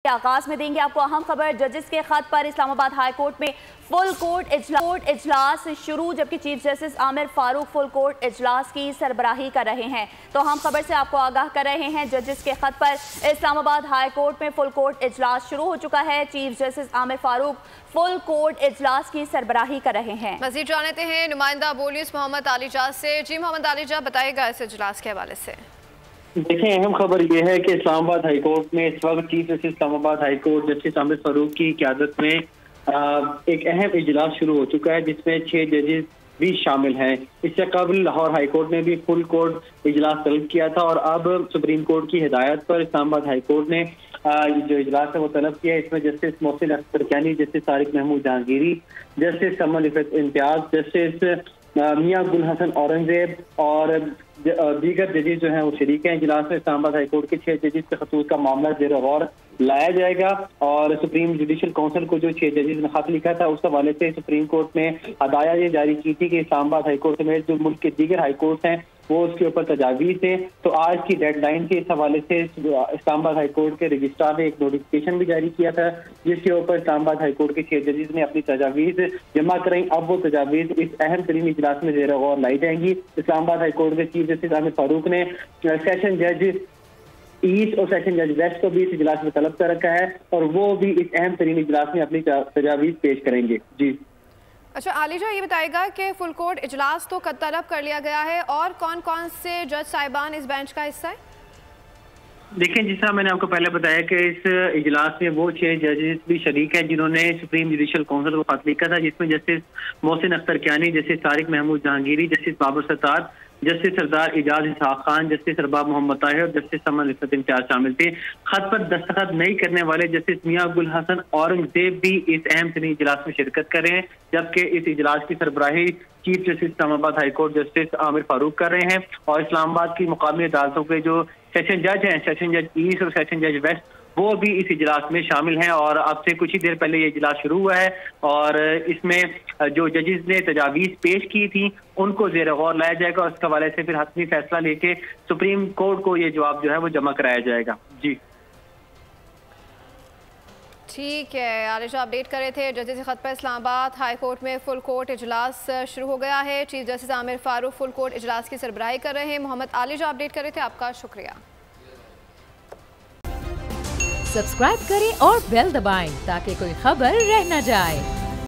आगाज में देंगे आपको अहम खबर। जजेस के खत पर इस्लामाबाद हाई कोर्ट में फुल कोर्ट इजलास शुरू, जबकि chief justice Aamer Farooq full court इजलास की सरबराही कर रहे हैं। तो अहम खबर से आपको आगाह कर रहे हैं, जजेस के खत पर इस्लामाबाद हाई कोर्ट में फुल कोर्ट इजलास शुरू हो चुका है। Chief justice Aamer Farooq full court इजलास की सरबराही कर रहे हैं। मजीद जानते हैं नुमाइंदा बोलिस मोहम्मद आलीजा से। जी मोहम्मद आलीजा, बताएगा इस इजलास के हवाले से। देखें, अहम खबर यह है कि इस्लामाबाद हाई कोर्ट में इस वक्त chief justice Islamabad high court justice Aamer Farooq की क़यादत में एक अहम इजलास शुरू हो चुका है, जिसमें 6 जजेस भी शामिल हैं। इससे कबल लाहौर हाई कोर्ट ने भी फुल कोर्ट इजलास तलब किया था और अब सुप्रीम कोर्ट की हिदायत पर इस्लामाबाद हाई कोर्ट ने जो इजलास है वो तलब किया है। इसमें justice Mohsin Akhtar Kiyani, justice Tariq Mahmood Jahangiri, justice Saman Iffat Imtiaz, justice Mian Gul Hassan Aurangzeb और दीगर जजेस जो हैं वो शरीक हैं इजलास में। इस्लामाबाद हाई कोर्ट के 6 जजेस के खतूत का मामला ज़ेर गौर लाया जाएगा और सुप्रीम जुडिशल काउंसिल को जो 6 जजेस ने खत लिखा था उस हवाले से सुप्रीम कोर्ट ने हदायत ये जारी की थी कि इस्लामाबाद हाई कोर्ट समेत जो मुल्क के दीगर हाई कोर्ट हैं वो उसके ऊपर तजावीज़ थे। तो आज की डेडलाइन के इस हवाले से इस्लामाबाद हाई कोर्ट के रजिस्ट्रार ने एक नोटिफिकेशन भी जारी किया था, जिसके ऊपर इस्लामाबाद हाई कोर्ट के 6 जजेस ने अपनी तजावीज़ जमा कराई। अब वो तजावीज़ इस अहम तरीन इजलास में ज़ेर गौर लाई जाएंगी। इस्लामाबाद हाई कोर्ट के चीफ जस्टिस आमिर फारूक ने सेशन जज ईस्ट और सेशन जज वेस्ट को भी इस इजलास में तलब कर रखा है और वो भी इस अहम तरीन इजलास में अपनी तजावीज़ पेश करेंगे। जी अच्छा, आलीजा ये बताएगा कि फुल कोर्ट इजलास तो तलब कर लिया गया है और कौन कौन से जज साहिबान इस बेंच का हिस्सा है? देखें, जिस तरह मैंने आपको पहले बताया कि इस इजलास में वो 6 जजेस भी शरीक हैं जिन्होंने सुप्रीम जुडिशल काउंसिल को खत लिखा था, जिसमें justice Mohsin Akhtar Kiyani, justice Tariq Mahmood Jahangiri, justice Babar Sattar, justice Sardar Ijaz Ishaq Khan, justice Arbab Muhammad Tahir और जस्टिस समन इफ़त इम्तियाज शामिल थे। खत पर दस्तखत नहीं करने वाले जस्टिस मियां गुल हसन औरंगजेब भी इस अहम तरीन इजलास में शिरकत कर रहे हैं, जबकि इस इजलास की सरबराही chief justice Islamabad high court justice Aamer Farooq कर रहे हैं। और इस्लामाबाद की मुकामी अदालतों के जो सेशन जज हैं, सेशन जज ईस्ट और सेशन जज वेस्ट, वो भी इस इजलास में शामिल हैं और अब से कुछ ही देर पहले ये इजलास शुरू हुआ है और इसमें जो जजेस ने तजावीज़ पेश की थी उनको ज़ेर गौर लाया जाएगा और उसके हवाले से फिर हतमी फैसला लेके सुप्रीम कोर्ट को ये जवाब जो है वो जमा कराया जाएगा। जी ठीक है, आलिशा अपडेट कर रहे थे। जजेस के खत पर इस्लामाबाद हाई कोर्ट में फुल कोर्ट इजलास शुरू हो गया है। Chief justice Aamer Farooq full court इजलास की सरबराही कर रहे हैं। मोहम्मद आलिजा अपडेट कर रहे थे, आपका शुक्रिया। सब्सक्राइब करें और बेल दबाएं ताकि कोई खबर रह न जाए।